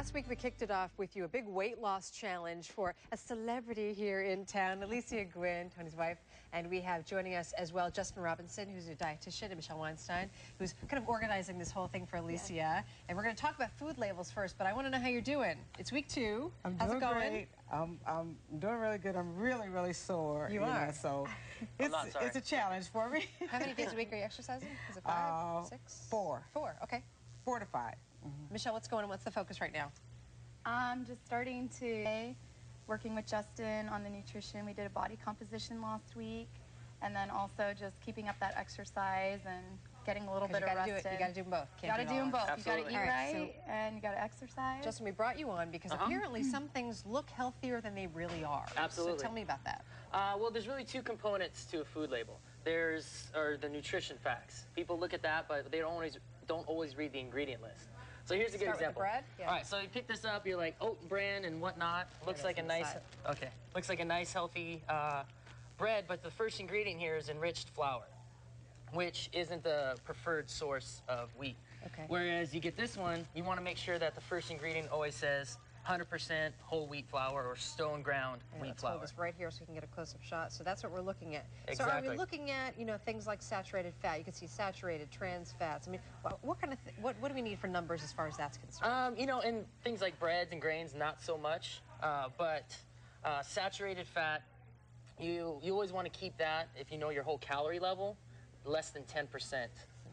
Last week we kicked it off with you, a big weight loss challenge for a celebrity here in town, Alicia Gwynn, Tony's wife. And we have joining us as well Justin Robinson, who's a dietitian, and Michelle Weinstein, who's kind of organizing this whole thing for Alicia. Yeah. And we're going to talk about food labels first, but I want to know how you're doing. It's week 2. How's it going? Great. I'm doing really good. I'm really sore. You are? Know, so it's a challenge for me. How many days a week are you exercising? Is it 5, 6? 4. 4, okay. 4 to 5. Michelle, what's going on? What's the focus right now? I'm just starting to working with Justin on the nutrition. We did a body composition last week, and then also just keeping up that exercise and getting a little bit of rest. You got to do them both. You got to do them both. Absolutely. You got to eat right, and you got to exercise. Justin, we brought you on because apparently some things look healthier than they really are. Absolutely. So tell me about that. Well, there's really 2 components to a food label. There's the nutrition facts. People look at that, but they don't always read the ingredient list. So here's a good example. With the bread? Yeah. All right, so you pick this up, you're like oat bran and whatnot. Looks like a nice, looks like a nice healthy bread, but the first ingredient here is enriched flour, which isn't the preferred source of wheat. Okay. Whereas you get this one, you want to make sure that the first ingredient always says 100% whole wheat flour or stone ground wheat flour. Let's hold this right here so we can get a close-up shot. So that's what we're looking at. Exactly. So are we looking at, things like saturated fat? You can see saturated, trans fats. I mean, what kind of what do we need for numbers as far as that's concerned? In things like breads and grains, not so much. But saturated fat, you always want to keep that, if you know your whole calorie level, less than 10%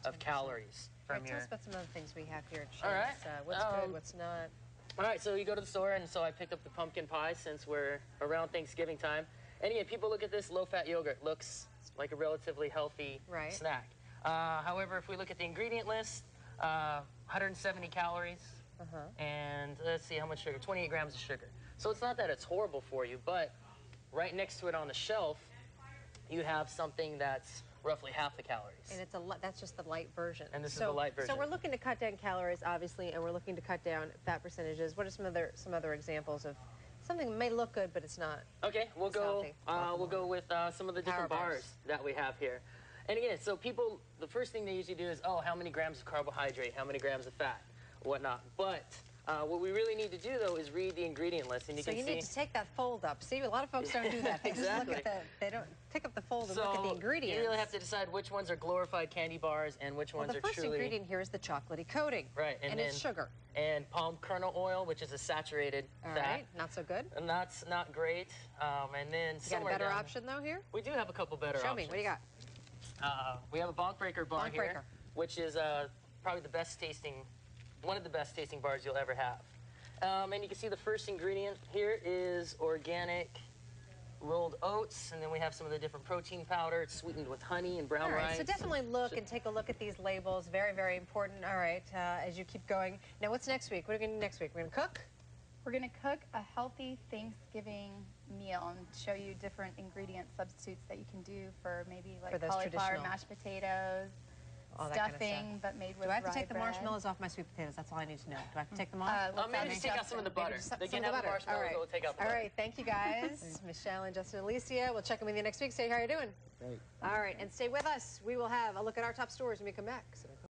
of calories from your... Tell us about some other things we have here. All right. What's good, what's not. All right, so you go to the store, and so I picked up the pumpkin pie since we're around Thanksgiving time. And again, people look at this low-fat yogurt. Looks like a relatively healthy snack. However, if we look at the ingredient list, 170 calories, and let's see how much sugar, 28 grams of sugar. So it's not that it's horrible for you, but right next to it on the shelf, you have something that's roughly half the calories. And that's just the light version. And this is the light version. So we're looking to cut down calories, obviously, and we're looking to cut down fat percentages. What are some other examples of something that may look good, but it's not? Okay, we'll go with some of the different bars that we have here. And again, so people, the first thing they usually do is, how many grams of carbohydrate, how many grams of fat, whatnot. But what we really need to do, though, is read the ingredient list. And you need to take that fold up. See, a lot of folks don't do that. They just look at they don't pick up the fold and look at the ingredients. You really have to decide which ones are glorified candy bars and which ones are truly... the first ingredient here is the chocolatey coating. Right. And it's sugar. And palm kernel oil, which is a saturated fat. All right, not so good. And that's not great. And then you got a better option, though, here? We do have a couple better options. Show me. What do you got? We have a bonk breaker bar here, which is probably the best tasting, one of the best tasting bars you'll ever have. And you can see the first ingredient here is organic rolled oats, and then we have some of the different protein powder. It's sweetened with honey and brown rice. So definitely look and take a look at these labels. Very, very important. All right, as you keep going. Now, what's next week? What are we going to do next week? We're going to cook? We're going to cook a healthy Thanksgiving meal and show you different ingredient substitutes that you can do for maybe like cauliflower, mashed potatoes, stuffing, but made with Do I have to take the bread. marshmallows off my sweet potatoes? That's all I need to know. Do I have to take them off? Maybe just take out some of the butter. They can have the marshmallows, we'll take out the butter. All right, thank you guys. Michelle and Justin and Alicia. We'll check in with you next week. Say how you're doing. Great. All right, and stay with us. We will have a look at our top stores when we come back.